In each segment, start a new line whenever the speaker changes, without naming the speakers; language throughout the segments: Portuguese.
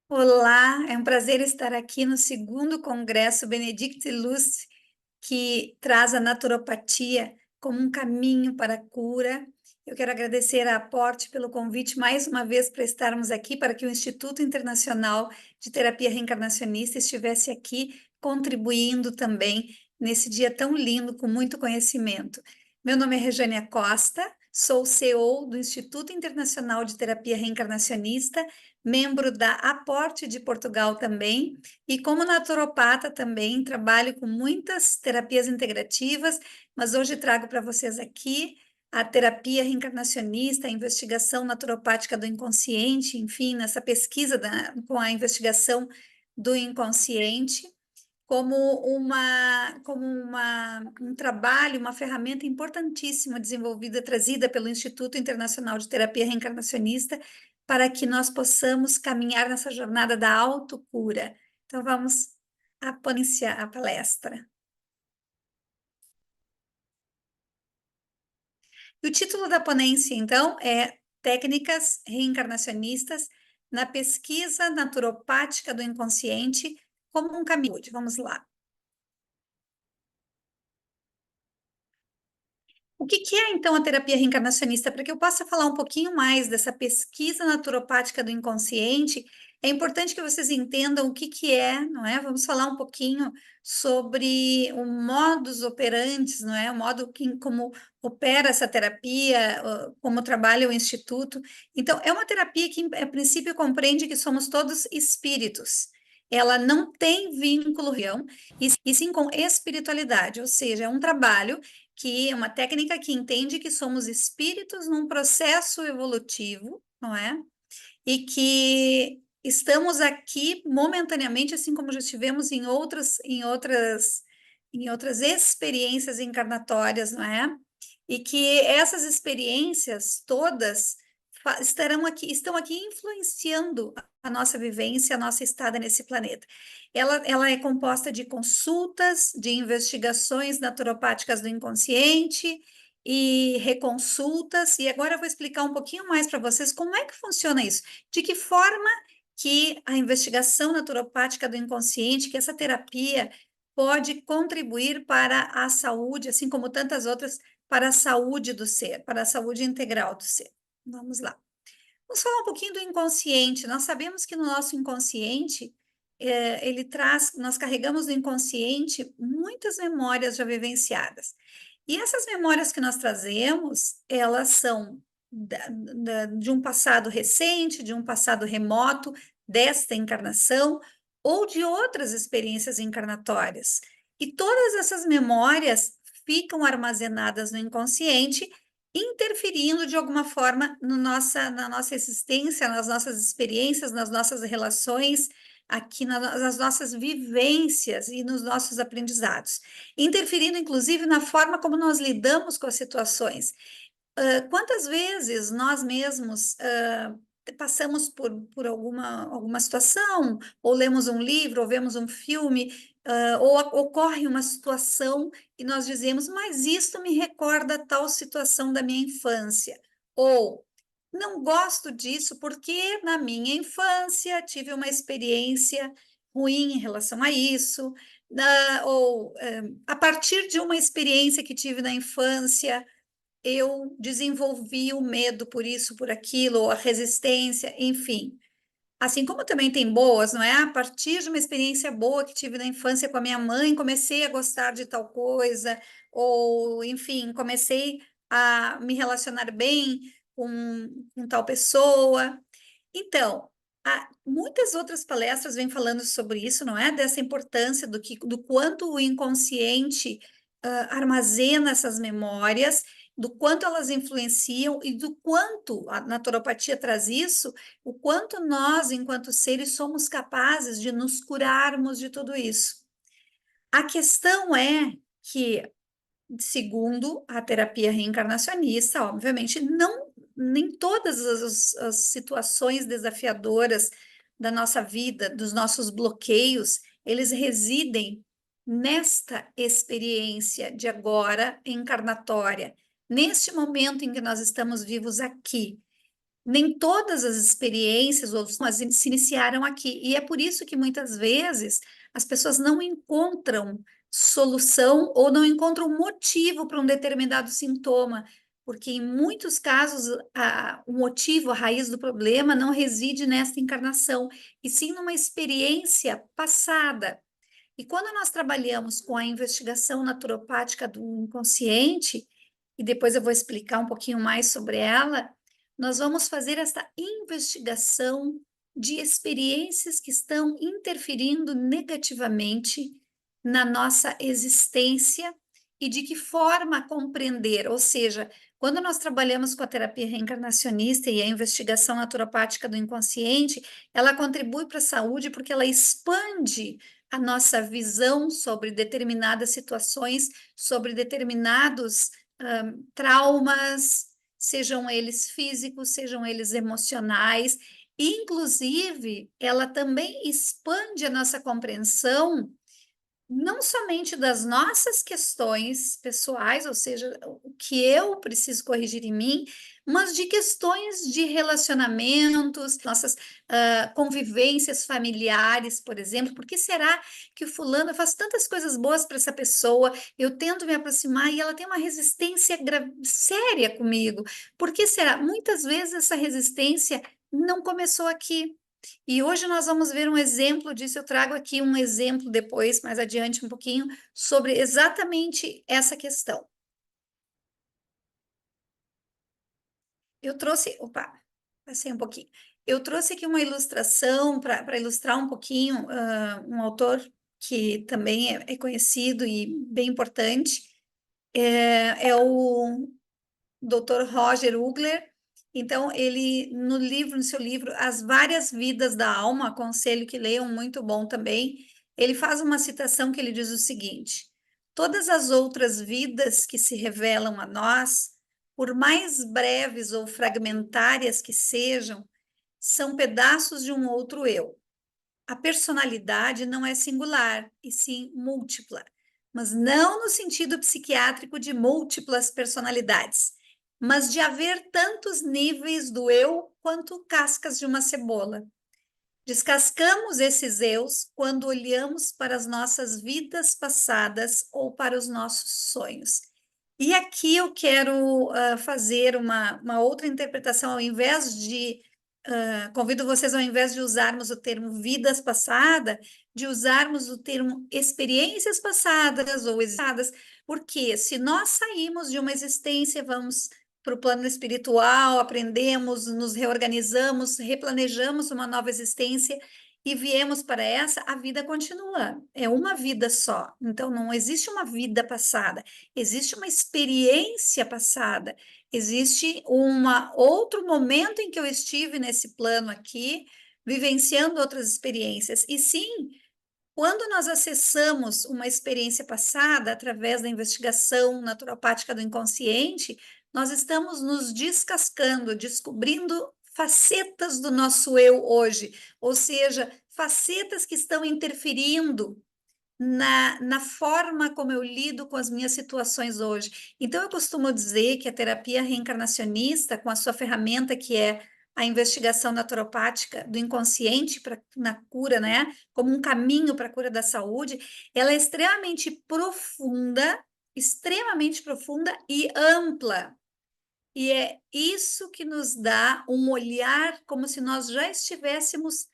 Olá, é um prazer estar aqui no segundo Congresso Benedictine Luce, que traz a naturopatia como um caminho para a cura. Eu quero agradecer a Aporte pelo convite mais uma vez para estarmos aqui, para que o Instituto Internacional de Terapia Reencarnacionista estivesse aqui contribuindo também nesse dia tão lindo, com muito conhecimento. Meu nome é Rejânia Costa, sou CEO do Instituto Internacional de Terapia Reencarnacionista, membro da Aporte de Portugal também, e como naturopata também trabalho com muitas terapias integrativas, mas hoje trago para vocês aqui a terapia reencarnacionista, a investigação naturopática do inconsciente, enfim, nessa pesquisa com a investigação do inconsciente, um trabalho, uma ferramenta importantíssima desenvolvida, trazida pelo Instituto Internacional de Terapia Reencarnacionista, para que nós possamos caminhar nessa jornada da autocura. Então, vamos iniciar a palestra. E o título da ponência, então, é Técnicas Reencarnacionistas na Pesquisa Naturopática do Inconsciente como um caminho. Vamos lá. O que é, então, a terapia reencarnacionista? Para que eu possa falar um pouquinho mais dessa pesquisa naturopática do inconsciente, é importante que vocês entendam o que é, não é? Vamos falar um pouquinho sobre o modus operandi, não é? O modo como opera essa terapia, como trabalha o Instituto. Então, é uma terapia que, a princípio, compreende que somos todos espíritos. Ela não tem vínculo, e sim com espiritualidade, ou seja, é um trabalho que é uma técnica que entende que somos espíritos num processo evolutivo, não é? E que estamos aqui momentaneamente, assim como já estivemos em outras experiências encarnatórias, não é? E que essas experiências todas estão aqui influenciando a nossa vivência, a nossa estada nesse planeta. Ela é composta de consultas, de investigações naturopáticas do inconsciente e reconsultas, e agora eu vou explicar um pouquinho mais para vocês como é que funciona isso, de que forma que a investigação naturopática do inconsciente, que essa terapia pode contribuir para a saúde, assim como tantas outras, para a saúde do ser, para a saúde integral do ser. Vamos lá. Vamos falar um pouquinho do inconsciente. Nós sabemos que no nosso inconsciente, nós carregamos no inconsciente muitas memórias já vivenciadas. E essas memórias que nós trazemos, elas são de um passado recente, de um passado remoto, desta encarnação, ou de outras experiências encarnatórias. E todas essas memórias ficam armazenadas no inconsciente, interferindo de alguma forma no na nossa existência, nas nossas experiências, nas nossas relações, aqui nas nossas vivências e nos nossos aprendizados, interferindo inclusive na forma como nós lidamos com as situações. Quantas vezes nós mesmos passamos por alguma situação, ou lemos um livro, ou vemos um filme, ou ocorre uma situação e nós dizemos, mas isto me recorda tal situação da minha infância. Ou não gosto disso porque na minha infância tive uma experiência ruim em relação a isso, ou a partir de uma experiência que tive na infância eu desenvolvi o medo por isso, por aquilo, ou a resistência, enfim. Assim como também tem boas, não é? A partir de uma experiência boa que tive na infância com a minha mãe, comecei a gostar de tal coisa, ou, enfim, comecei a me relacionar bem com tal pessoa. Então, muitas outras palestras vêm falando sobre isso, não é? Dessa importância do quanto o inconsciente armazena essas memórias, do quanto elas influenciam e do quanto a naturopatia traz isso, o quanto nós, enquanto seres, somos capazes de nos curarmos de tudo isso. A questão é que, segundo a terapia reencarnacionista, obviamente, nem todas as situações desafiadoras da nossa vida, dos nossos bloqueios, eles residem nesta experiência de agora encarnatória, neste momento em que nós estamos vivos aqui. nem todas as experiências ou as se iniciaram aqui. E é por isso que muitas vezes as pessoas não encontram solução ou não encontram motivo para um determinado sintoma, porque em muitos casos o motivo, a raiz do problema não reside nesta encarnação, e sim numa experiência passada. E quando nós trabalhamos com a investigação naturopática do inconsciente, e depois eu vou explicar um pouquinho mais sobre ela, nós vamos fazer essa investigação de experiências que estão interferindo negativamente na nossa existência e de que forma compreender, ou seja, quando nós trabalhamos com a terapia reencarnacionista e a investigação naturopática do inconsciente, ela contribui para a saúde porque ela expande a nossa visão sobre determinadas situações, sobre determinados traumas, sejam eles físicos, sejam eles emocionais. Inclusive, ela também expande a nossa compreensão não somente das nossas questões pessoais, ou seja, o que eu preciso corrigir em mim, mas de questões de relacionamentos, nossas convivências familiares, por exemplo. Por que será que o fulano faz tantas coisas boas para essa pessoa? Eu tento me aproximar e ela tem uma resistência séria comigo. Por que será? Muitas vezes essa resistência não começou aqui. E hoje nós vamos ver um exemplo disso. Eu trago aqui um exemplo depois, mais adiante um pouquinho, sobre exatamente essa questão. Eu trouxe, opa, passei um pouquinho. Eu trouxe aqui uma ilustração para ilustrar um pouquinho, um autor que também é conhecido e bem importante, é o Dr. Roger Ugler. Então, ele, no livro, no seu livro, As Várias Vidas da Alma, aconselho que leiam, muito bom também, ele faz uma citação que ele diz o seguinte: todas as outras vidas que se revelam a nós, por mais breves ou fragmentárias que sejam, são pedaços de um outro eu. A personalidade não é singular, e sim múltipla, mas não no sentido psiquiátrico de múltiplas personalidades, mas de haver tantos níveis do eu quanto cascas de uma cebola. Descascamos esses eus quando olhamos para as nossas vidas passadas ou para os nossos sonhos. E aqui eu quero fazer uma outra interpretação, ao invés de convido vocês, ao invés de usarmos o termo vidas passadas, de usarmos o termo experiências passadas ou existadas, porque se nós saímos de uma existência, vamos para o plano espiritual, aprendemos, nos reorganizamos, replanejamos uma nova existência e viemos para essa, a vida continua. É uma vida só. Então, não existe uma vida passada, existe uma experiência passada. Existe outro momento em que eu estive nesse plano aqui, vivenciando outras experiências. E sim, quando nós acessamos uma experiência passada através da investigação naturopática do inconsciente, nós estamos nos descascando, descobrindo facetas do nosso eu hoje, ou seja, facetas que estão interferindo na forma como eu lido com as minhas situações hoje. Então, eu costumo dizer que a terapia reencarnacionista, com a sua ferramenta que é a investigação naturopática do inconsciente na cura, né, como um caminho para a cura da saúde, ela é extremamente profunda e ampla. E é isso que nos dá um olhar como se nós já estivéssemos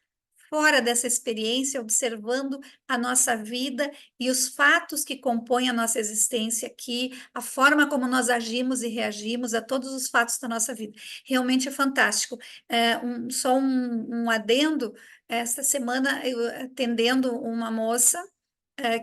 fora dessa experiência, observando a nossa vida e os fatos que compõem a nossa existência aqui, a forma como nós agimos e reagimos a todos os fatos da nossa vida. Realmente é fantástico. Só um adendo, esta semana eu atendendo uma moça,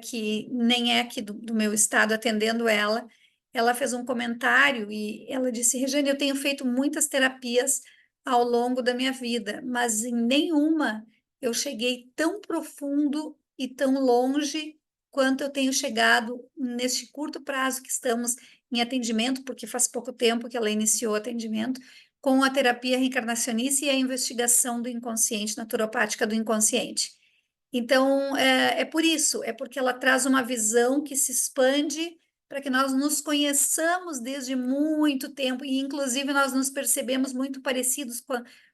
que nem é aqui do meu estado, atendendo ela, ela fez um comentário e ela disse: Regiane, eu tenho feito muitas terapias ao longo da minha vida, mas em nenhuma eu cheguei tão profundo e tão longe quanto eu tenho chegado neste curto prazo que estamos em atendimento, porque faz pouco tempo que ela iniciou o atendimento, com a terapia reencarnacionista e a investigação do inconsciente, naturopática do inconsciente. Então, é por isso, é porque ela traz uma visão que se expande para que nós nos conheçamos desde muito tempo e, inclusive, nós nos percebemos muito parecidos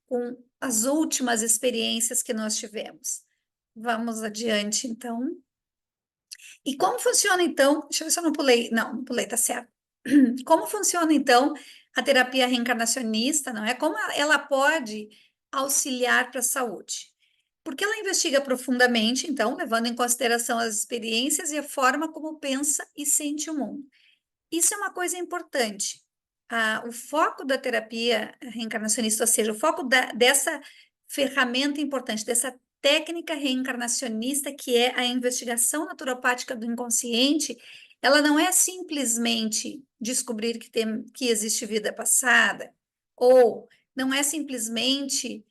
com as últimas experiências que nós tivemos. Vamos adiante, então. E como funciona, então? Deixa eu ver se eu não pulei. Não, não pulei, tá certo. Como funciona, então, a terapia reencarnacionista, não é? Como ela pode auxiliar para a saúde? Porque ela investiga profundamente, então, levando em consideração as experiências e a forma como pensa e sente o mundo. Isso é uma coisa importante. O foco da terapia reencarnacionista, ou seja, o foco dessa ferramenta importante, dessa técnica reencarnacionista, que é a investigação naturopática do inconsciente, ela não é simplesmente descobrir que existe vida passada, ou não é simplesmente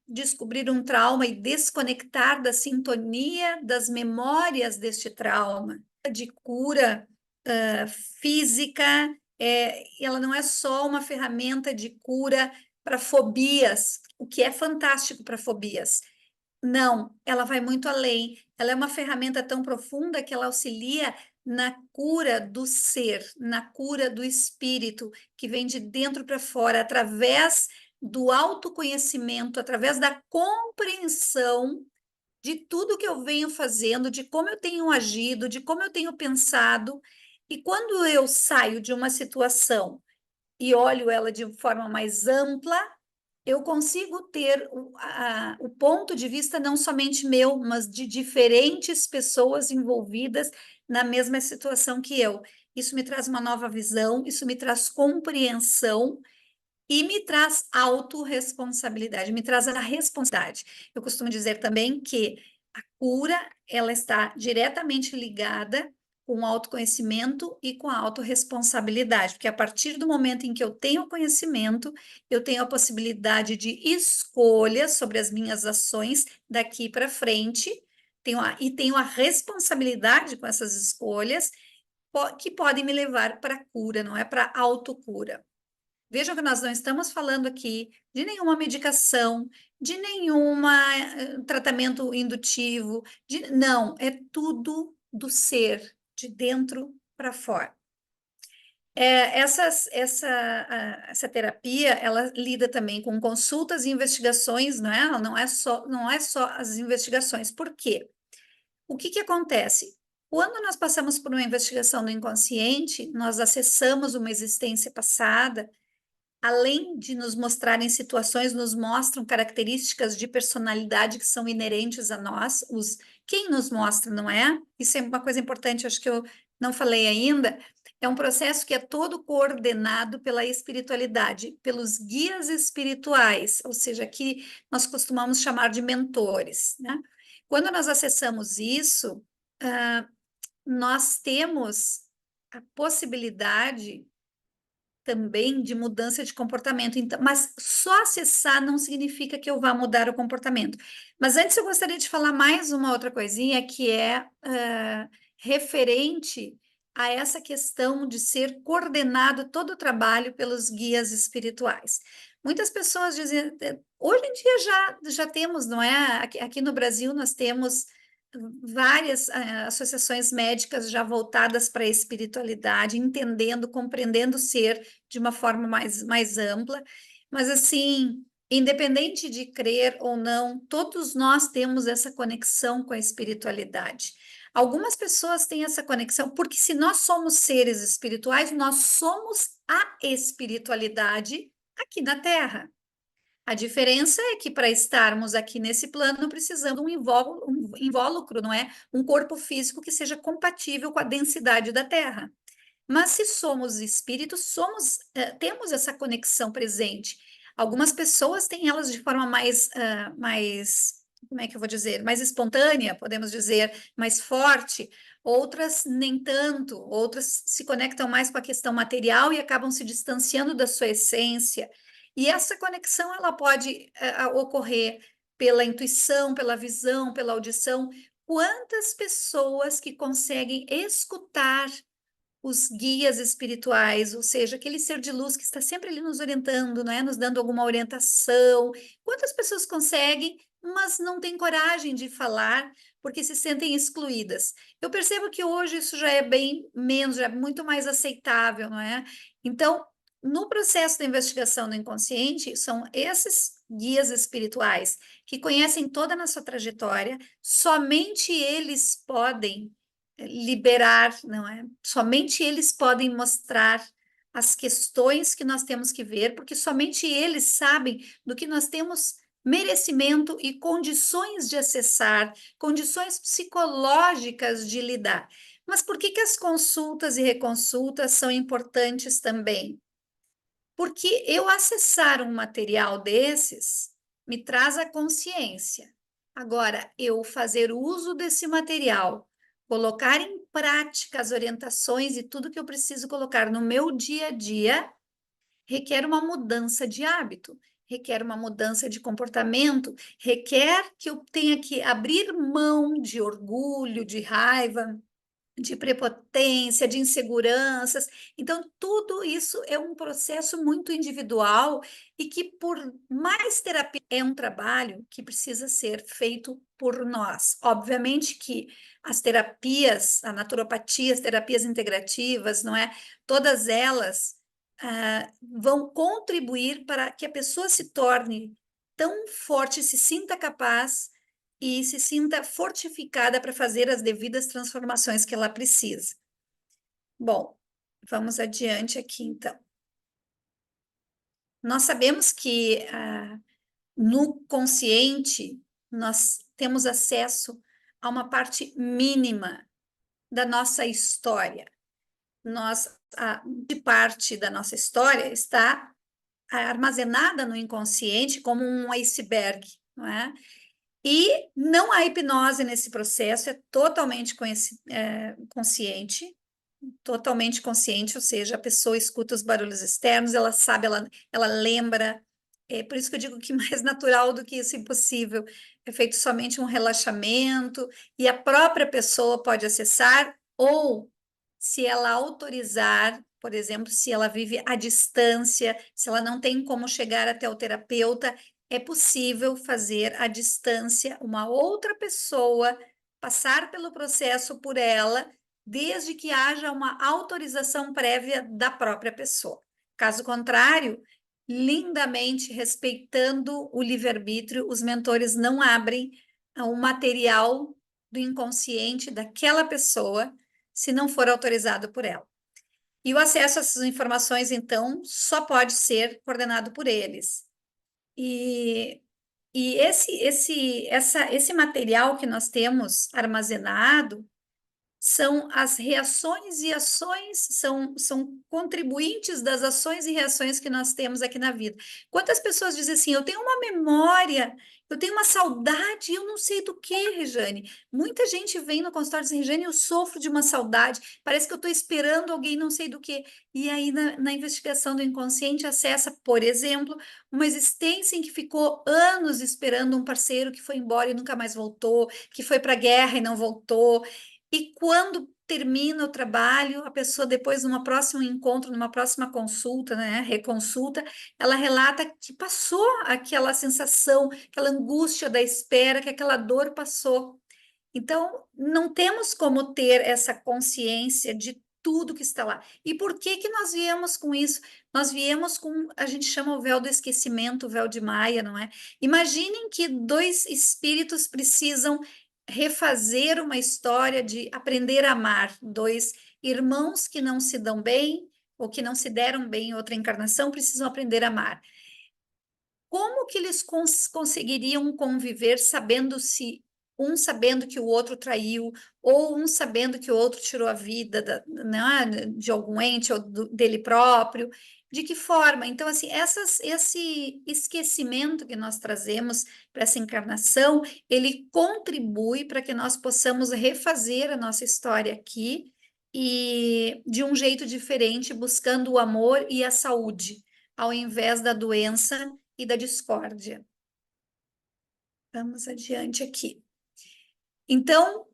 descobrir um trauma e desconectar da sintonia das memórias deste trauma, de cura física, ela não é só uma ferramenta de cura para fobias, o que é fantástico para fobias. Não, ela vai muito além. Ela é uma ferramenta tão profunda que ela auxilia na cura do ser, na cura do espírito, que vem de dentro para fora, através do autoconhecimento, através da compreensão de tudo que eu venho fazendo, de como eu tenho agido, de como eu tenho pensado. E quando eu saio de uma situação e olho ela de forma mais ampla, eu consigo ter o ponto de vista não somente meu, mas de diferentes pessoas envolvidas na mesma situação que eu. Isso me traz uma nova visão, isso me traz compreensão e me traz autorresponsabilidade, me traz a responsabilidade. Eu costumo dizer também que a cura, ela está diretamente ligada com o autoconhecimento e com a autorresponsabilidade, porque a partir do momento em que eu tenho conhecimento, eu tenho a possibilidade de escolha sobre as minhas ações daqui para frente, tenho a responsabilidade com essas escolhas que podem me levar para a cura, não é para a autocura. Vejam que nós não estamos falando aqui de nenhuma medicação, de nenhum tratamento indutivo, não, é tudo do ser, de dentro para fora. Essa terapia, ela lida também com consultas e investigações, não é? Ela não é só as investigações. Por quê? O que acontece? Quando nós passamos por uma investigação do inconsciente, nós acessamos uma existência passada, além de nos mostrarem situações, nos mostram características de personalidade que são inerentes a nós, quem nos mostra, não é? Isso é uma coisa importante, acho que eu não falei ainda. É um processo que é todo coordenado pela espiritualidade, pelos guias espirituais, ou seja, que nós costumamos chamar de mentores, né? Quando nós acessamos isso, nós temos a possibilidade também de mudança de comportamento. Então, mas só acessar não significa que eu vá mudar o comportamento. Mas antes eu gostaria de falar mais uma outra coisinha que é referente a essa questão de ser coordenado todo o trabalho pelos guias espirituais. Muitas pessoas dizem, hoje em dia já temos, não é? Aqui no Brasil nós temos várias associações médicas já voltadas para a espiritualidade, entendendo, compreendendo o ser de uma forma mais ampla, mas assim, independente de crer ou não, todos nós temos essa conexão com a espiritualidade. Algumas pessoas têm essa conexão, porque se nós somos seres espirituais, nós somos a espiritualidade aqui na Terra. A diferença é que para estarmos aqui nesse plano precisamos de um invólucro, não é? Um corpo físico que seja compatível com a densidade da Terra. Mas se somos espíritos, temos essa conexão presente. Algumas pessoas têm elas de forma como é que eu vou dizer? Mais espontânea, podemos dizer, mais forte. Outras nem tanto. Outras se conectam mais com a questão material e acabam se distanciando da sua essência. E essa conexão ela pode ocorrer pela intuição, pela visão, pela audição. Quantas pessoas que conseguem escutar os guias espirituais, ou seja, aquele ser de luz que está sempre ali nos orientando, não é? Nos dando alguma orientação. Quantas pessoas conseguem mas não têm coragem de falar porque se sentem excluídas. Eu percebo que hoje isso já é bem menos, já é muito mais aceitável, não é? Então, no processo da investigação do inconsciente, são esses guias espirituais que conhecem toda a nossa trajetória, somente eles podem liberar, não é? Somente eles podem mostrar as questões que nós temos que ver, porque somente eles sabem do que nós temos merecimento e condições de acessar, condições psicológicas de lidar. Mas por que que as consultas e reconsultas são importantes também? Porque eu acessar um material desses me traz a consciência. Agora, eu fazer uso desse material, colocar em prática as orientações e tudo que eu preciso colocar no meu dia a dia, requer uma mudança de hábito, requer uma mudança de comportamento, requer que eu tenha que abrir mão de orgulho, de raiva, de prepotência, de inseguranças. Então, tudo isso é um processo muito individual e que, por mais terapia, é um trabalho que precisa ser feito por nós. Obviamente que as terapias, a naturopatia, as terapias integrativas, não é? Todas elas vão contribuir para que a pessoa se torne tão forte, se sinta capaz e se sinta fortificada para fazer as devidas transformações que ela precisa. Bom, vamos adiante aqui então. Nós sabemos que no consciente nós temos acesso a uma parte mínima da nossa história. De parte da nossa história está armazenada no inconsciente como um iceberg, não é? E não há hipnose nesse processo, é totalmente consciente, totalmente consciente, ou seja, a pessoa escuta os barulhos externos, ela sabe, ela lembra. É por isso que eu digo que mais natural do que isso, impossível. É feito somente um relaxamento e a própria pessoa pode acessar, ou se ela autorizar, por exemplo, se ela vive à distância, se ela não tem como chegar até o terapeuta, é possível fazer à distância uma outra pessoa passar pelo processo por ela, desde que haja uma autorização prévia da própria pessoa. Caso contrário, lindamente respeitando o livre-arbítrio, os mentores não abrem o material do inconsciente daquela pessoa se não for autorizado por ela. E o acesso a essas informações, então, só pode ser coordenado por eles. E esse material que nós temos armazenado são as reações e ações, são contribuintes das ações e reações que nós temos aqui na vida. Quantas pessoas dizem assim, eu tenho uma memória, eu tenho uma saudade, eu não sei do que, Rejane. Muita gente vem no consultório e diz, Rejane, eu sofro de uma saudade, parece que eu estou esperando alguém, não sei do que. E aí, na investigação do inconsciente, acessa, por exemplo, uma existência em que ficou anos esperando um parceiro que foi embora e nunca mais voltou, que foi para a guerra e não voltou, e quando termina o trabalho, a pessoa depois, numa próximo encontro, numa próxima consulta, né, reconsulta, ela relata que passou aquela sensação, aquela angústia da espera, que aquela dor passou. Então, não temos como ter essa consciência de tudo que está lá. E por que que nós viemos com isso? Nós viemos com, a gente chama o véu do esquecimento, o véu de Maia, não é? Imaginem que dois espíritos precisam refazer uma história de aprender a amar, dois irmãos que não se dão bem ou que não se deram bem em outra encarnação precisam aprender a amar. Como que eles conseguiriam conviver sabendo que o outro traiu, ou um sabendo que o outro tirou a vida né, de algum ente ou dele próprio? De que forma? Então, assim, esse esquecimento que nós trazemos para essa encarnação, ele contribui para que nós possamos refazer a nossa história aqui e de um jeito diferente, buscando o amor e a saúde, ao invés da doença e da discórdia. Vamos adiante aqui. Então,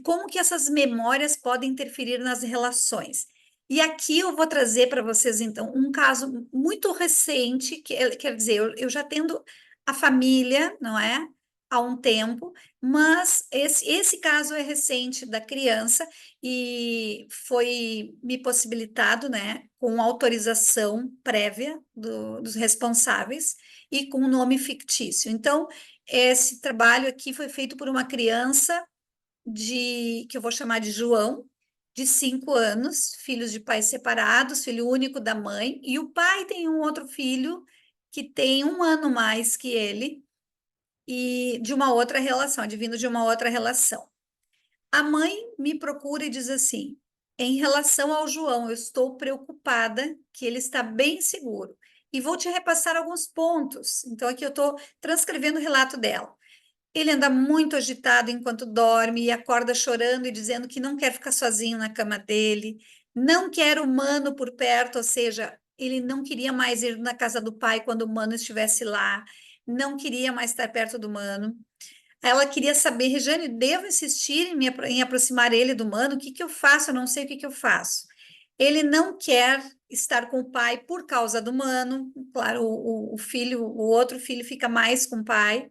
como que essas memórias podem interferir nas relações? E aqui eu vou trazer para vocês, então, um caso muito recente, quer dizer, eu já tendo a família, não é? Há um tempo, mas esse caso é recente da criança e foi me possibilitado, né, com autorização prévia dos responsáveis e com nome fictício. Então, esse trabalho aqui foi feito por uma criança que eu vou chamar de João, de 5 anos, filhos de pais separados, filho único da mãe, e o pai tem um outro filho que tem 1 ano mais que ele, e de uma outra relação, advindo de uma outra relação. A mãe me procura e diz assim: em relação ao João, eu estou preocupada que ele está bem seguro. E vou te repassar alguns pontos. Então, aqui eu estou transcrevendo o relato dela. Ele anda muito agitado enquanto dorme e acorda chorando e dizendo que não quer ficar sozinho na cama dele, não quer o Mano por perto, ou seja, ele não queria mais ir na casa do pai quando o Mano estivesse lá, não queria mais estar perto do Mano. Ela queria saber, Regiane, devo insistir em aproximar ele do Mano? O que que eu faço? Eu não sei o que que eu faço. Ele não quer estar com o pai por causa do Mano. Claro, o filho, o outro filho fica mais com o pai.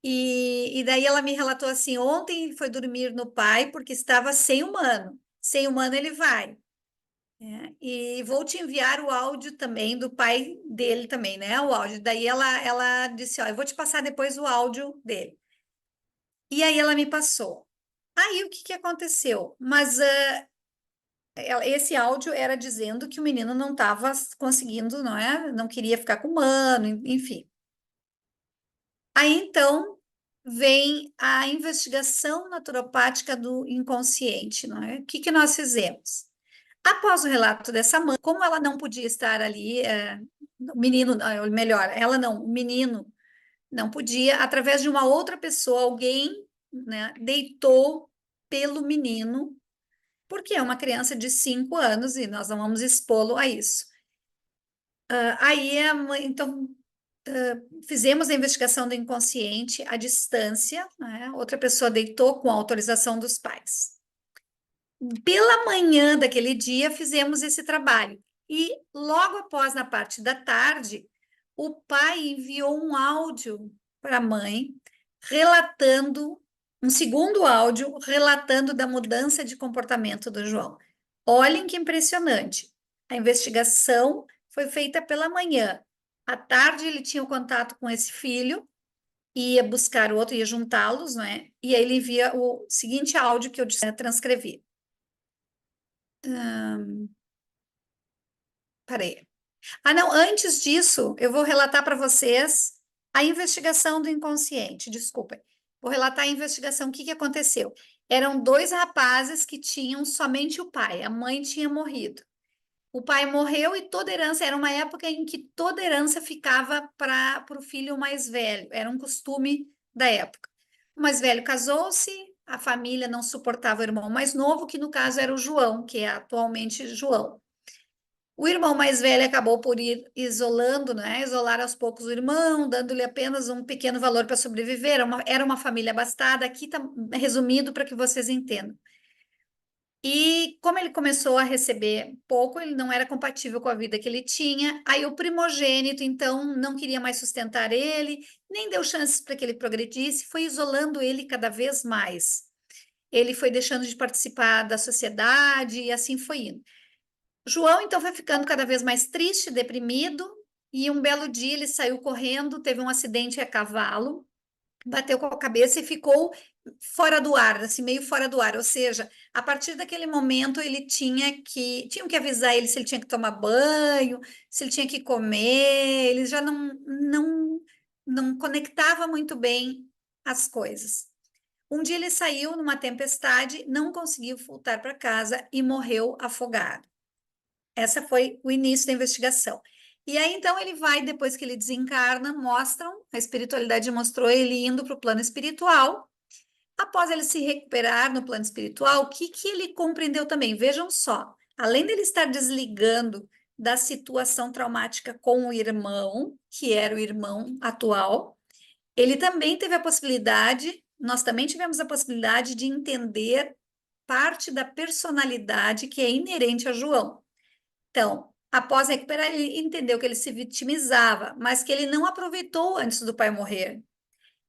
E daí ela me relatou assim: ontem ele foi dormir no pai porque estava sem o Mano. Sem o Mano ele vai. E vou te enviar o áudio também do pai dele também, né? O áudio. Daí ela disse: ó, eu vou te passar depois o áudio dele. E aí ela me passou. Aí o que que aconteceu? Mas esse áudio era dizendo que o menino não estava conseguindo, não é? Não queria ficar com o Mano, enfim. Aí então vem a investigação naturopática do inconsciente, não é? O que que nós fizemos? Após o relato dessa mãe, como ela não podia estar ali, o menino, melhor, ela não, o menino não podia, através de uma outra pessoa, alguém, né, deitou pelo menino, porque é uma criança de 5 anos e nós não vamos expô-lo a isso. Aí a mãe, então, fizemos a investigação do inconsciente à distância, né? Outra pessoa deitou com a autorização dos pais. Pela manhã daquele dia, fizemos esse trabalho. E logo após, na parte da tarde, o pai enviou um áudio para a mãe, relatando, um segundo áudio, relatando da mudança de comportamento do João. Olhem que impressionante. A investigação foi feita pela manhã. À tarde, ele tinha o contato com esse filho, ia buscar o outro, ia juntá-los, né? E aí ele envia o seguinte áudio que eu transcrevi. Parei. Ah, não, antes disso, eu vou relatar para vocês a investigação do inconsciente, desculpem. Vou relatar a investigação, o que que aconteceu. Eram 2 rapazes que tinham somente o pai, a mãe tinha morrido. O pai morreu e toda herança, era uma época em que toda herança ficava para o filho mais velho, era um costume da época. O mais velho casou-se, a família não suportava o irmão mais novo, que no caso era o João, que é atualmente João. O irmão mais velho acabou por ir isolando, né? Isolar aos poucos o irmão, dando-lhe apenas um pequeno valor para sobreviver. Era uma família abastada, aqui está resumido para que vocês entendam. E como ele começou a receber pouco, ele não era compatível com a vida que ele tinha. Aí o primogênito, então, não queria mais sustentar ele, nem deu chances para que ele progredisse, foi isolando ele cada vez mais. Ele foi deixando de participar da sociedade e assim foi indo. João, então, foi ficando cada vez mais triste, deprimido, e um belo dia ele saiu correndo, teve um acidente a cavalo, bateu com a cabeça e ficou fora do ar, assim, meio fora do ar. Ou seja, a partir daquele momento ele tinham que avisar ele se ele tinha que tomar banho, se ele tinha que comer, ele já não conectava muito bem as coisas. Um dia ele saiu numa tempestade, não conseguiu voltar para casa e morreu afogado. Essa foi o início da investigação. E aí, então, ele vai, depois que ele desencarna, a espiritualidade mostrou ele indo para o plano espiritual. Após ele se recuperar no plano espiritual, o que que ele compreendeu também? Vejam só, além dele estar desligando da situação traumática com o irmão, que era o irmão atual, ele também teve a possibilidade, nós também tivemos a possibilidade de entender parte da personalidade que é inerente a João. Então, Após recuperar, ele entendeu que ele se vitimizava, mas que ele não aproveitou antes do pai morrer.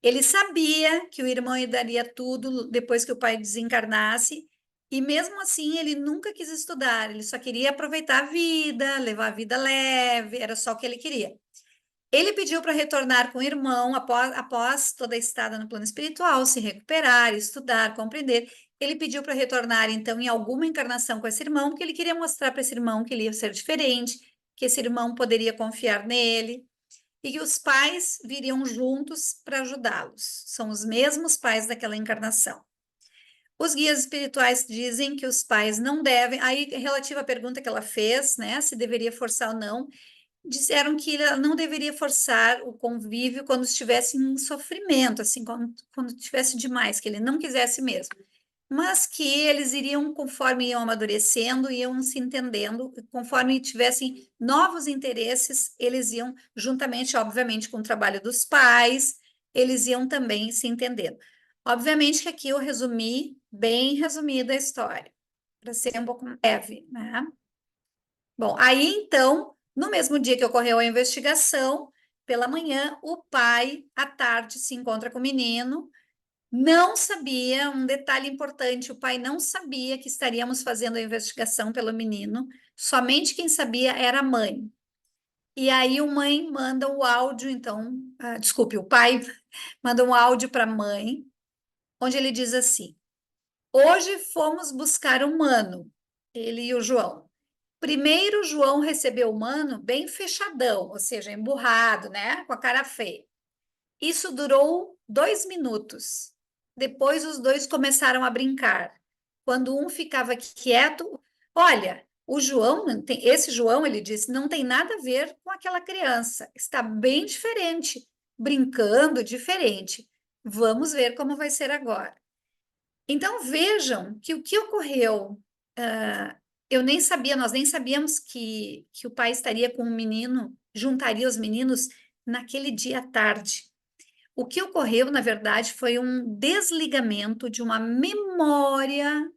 Ele sabia que o irmão lhe daria tudo depois que o pai desencarnasse, e mesmo assim ele nunca quis estudar, ele só queria aproveitar a vida, levar a vida leve, era só o que ele queria. Ele pediu para retornar com o irmão após toda a estada no plano espiritual, se recuperar, estudar, compreender. Ele pediu para retornar, então, em alguma encarnação com esse irmão, porque ele queria mostrar para esse irmão que ele ia ser diferente, que esse irmão poderia confiar nele e que os pais viriam juntos para ajudá-los. São os mesmos pais daquela encarnação. Os guias espirituais dizem que os pais não devem. Aí, relativa à pergunta que ela fez, né, se deveria forçar ou não, disseram que ela não deveria forçar o convívio quando estivesse em sofrimento, assim, quando estivesse demais, que ele não quisesse mesmo. Mas que eles iriam, conforme iam amadurecendo, iam se entendendo, conforme tivessem novos interesses, eles iam, juntamente, obviamente, com o trabalho dos pais, eles iam também se entendendo. Obviamente que aqui eu resumi, bem resumida a história, para ser um pouco breve, né? Bom, aí então, no mesmo dia que ocorreu a investigação, pela manhã, o pai, à tarde, se encontra com o menino. Não sabia, um detalhe importante, o pai não sabia que estaríamos fazendo a investigação pelo menino, somente quem sabia era a mãe. E aí o mãe manda o áudio, então, desculpe, o pai manda um áudio para a mãe, onde ele diz assim: hoje fomos buscar o Mano, ele e o João. Primeiro, João recebeu o Mano bem fechadão, ou seja, emburrado, né? Com a cara feia. Isso durou 2 minutos. Depois, os dois começaram a brincar. Quando um ficava quieto, olha, o João, esse João, ele disse, não tem nada a ver com aquela criança. Está bem diferente, brincando diferente. Vamos ver como vai ser agora. Então, vejam que o que ocorreu, eu nem sabia, nós nem sabíamos que o pai estaria com o menino, juntaria os meninos naquele dia à tarde. O que ocorreu, na verdade, foi um desligamento de uma memória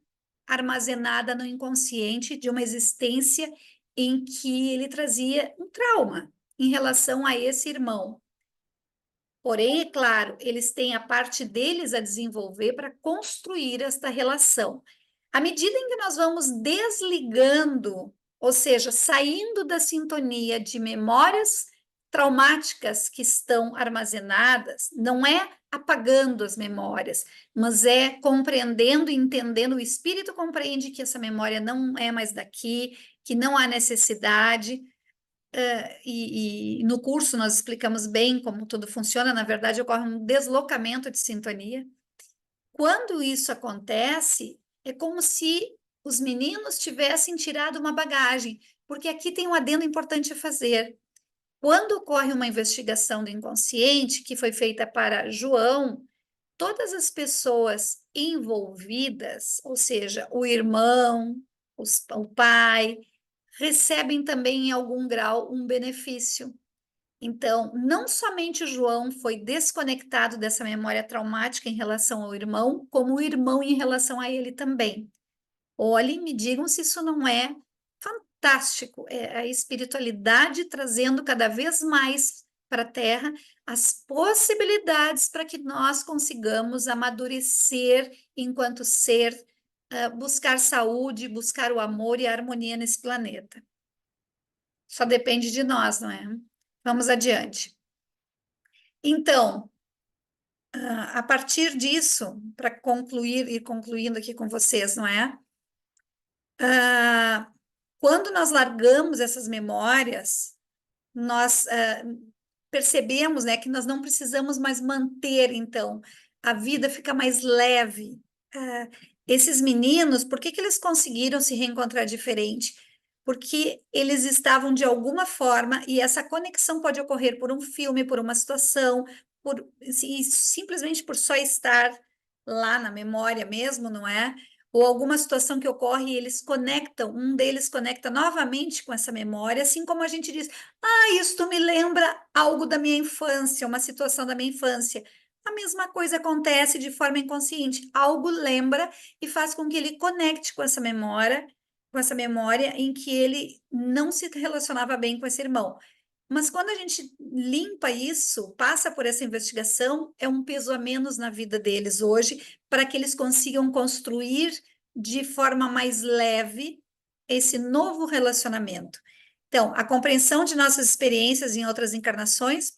armazenada no inconsciente de uma existência em que ele trazia um trauma em relação a esse irmão. Porém, é claro, eles têm a parte deles a desenvolver para construir esta relação. À medida em que nós vamos desligando, ou seja, saindo da sintonia de memórias traumáticas que estão armazenadas, não é apagando as memórias, mas é compreendendo e entendendo. O espírito compreende que essa memória não é mais daqui, que não há necessidade. E no curso nós explicamos bem como tudo funciona. Na verdade, ocorre um deslocamento de sintonia. Quando isso acontece, é como se os meninos tivessem tirado uma bagagem, porque aqui tem um adendo importante a fazer. Quando ocorre uma investigação do inconsciente, que foi feita para João, todas as pessoas envolvidas, ou seja, o irmão, o pai, recebem também em algum grau um benefício. Então, não somente o João foi desconectado dessa memória traumática em relação ao irmão, como o irmão em relação a ele também. Olhem, me digam se isso não é fantástico. É a espiritualidade trazendo cada vez mais para a Terra as possibilidades para que nós consigamos amadurecer enquanto ser, buscar saúde, buscar o amor e a harmonia nesse planeta. Só depende de nós, não é? Vamos adiante. Então, a partir disso, para concluir e concluindo aqui com vocês, não é? Quando nós largamos essas memórias, nós percebemos, né, que nós não precisamos mais manter, então, a vida fica mais leve. Esses meninos, por que que eles conseguiram se reencontrar diferente? Porque eles estavam de alguma forma, e essa conexão pode ocorrer por um filme, por uma situação, simplesmente por só estar lá na memória mesmo, não é? Ou alguma situação que ocorre e eles conectam, um deles conecta novamente com essa memória, assim como a gente diz, isto me lembra algo da minha infância, uma situação da minha infância. A mesma coisa acontece de forma inconsciente. Algo lembra e faz com que ele conecte com essa memória, com essa memória em que ele não se relacionava bem com esse irmão. Mas quando a gente limpa isso, passa por essa investigação, é um peso a menos na vida deles hoje, para que eles consigam construir de forma mais leve esse novo relacionamento. Então, a compreensão de nossas experiências em outras encarnações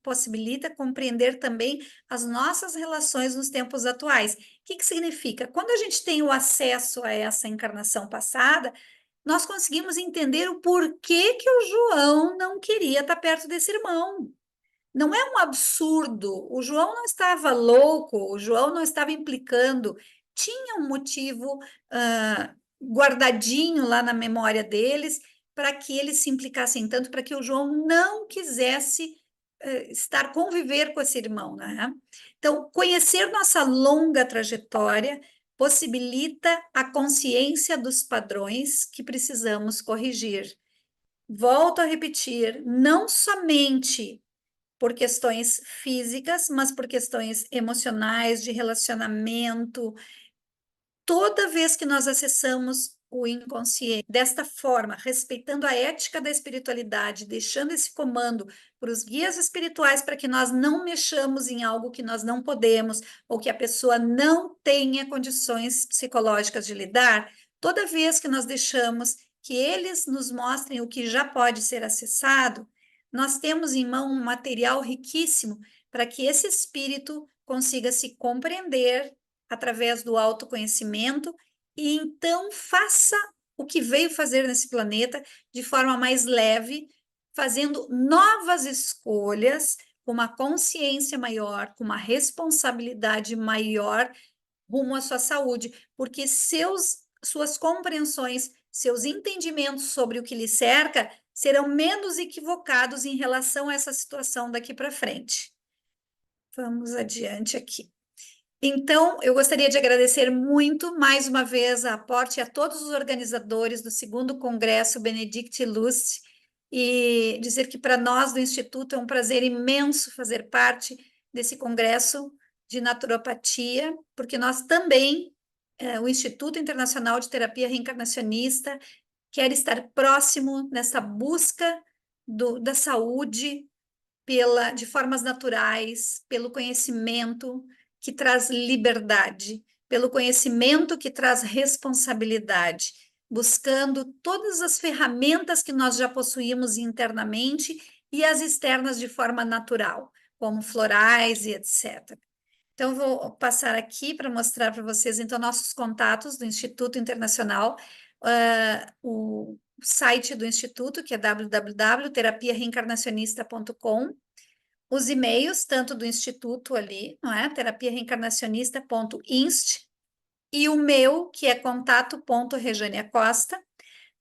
possibilita compreender também as nossas relações nos tempos atuais. O que significa? Quando a gente tem o acesso a essa encarnação passada, nós conseguimos entender o porquê que o João não queria estar perto desse irmão. Não é um absurdo, o João não estava louco, o João não estava implicando, tinha um motivo guardadinho lá na memória deles para que eles se implicassem tanto, para que o João não quisesse conviver com esse irmão, né? Então, conhecer nossa longa trajetória possibilita a consciência dos padrões que precisamos corrigir. Volto a repetir, não somente por questões físicas, mas por questões emocionais, de relacionamento. Toda vez que nós acessamos o inconsciente desta forma, respeitando a ética da espiritualidade, deixando esse comando para os guias espirituais para que nós não mexamos em algo que nós não podemos ou que a pessoa não tenha condições psicológicas de lidar, toda vez que nós deixamos que eles nos mostrem o que já pode ser acessado, nós temos em mão um material riquíssimo para que esse espírito consiga se compreender através do autoconhecimento e então faça o que veio fazer nesse planeta de forma mais leve, fazendo novas escolhas, com uma consciência maior, com uma responsabilidade maior rumo à sua saúde, porque suas compreensões, seus entendimentos sobre o que lhe cerca serão menos equivocados em relação a essa situação daqui para frente. Vamos adiante aqui. Então, eu gostaria de agradecer muito, mais uma vez, a aporte a todos os organizadores do segundo Congresso Benedict Lust e dizer que para nós do Instituto é um prazer imenso fazer parte desse congresso de naturopatia, porque nós também, o Instituto Internacional de Terapia Reencarnacionista, quer estar próximo nessa busca da saúde de formas naturais, pelo conhecimento que traz liberdade, pelo conhecimento que traz responsabilidade, buscando todas as ferramentas que nós já possuímos internamente e as externas de forma natural, como florais e etc. Então, vou passar aqui para mostrar para vocês, então, nossos contatos do Instituto Internacional, o site do Instituto, que é www.terapiareencarnacionista.com, os e-mails, tanto do Instituto ali, não é? terapiareencarnacionista.inst, e o meu, que é contato.rejaniacosta.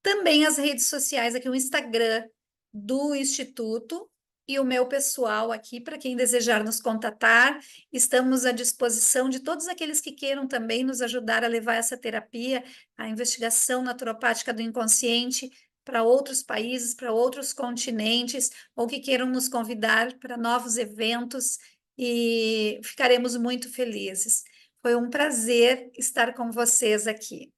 Também as redes sociais aqui, o Instagram do Instituto e o meu pessoal aqui, para quem desejar nos contatar. Estamos à disposição de todos aqueles que queiram também nos ajudar a levar essa terapia, a investigação naturopática do inconsciente para outros países, para outros continentes, ou que queiram nos convidar para novos eventos, e ficaremos muito felizes. Foi um prazer estar com vocês aqui.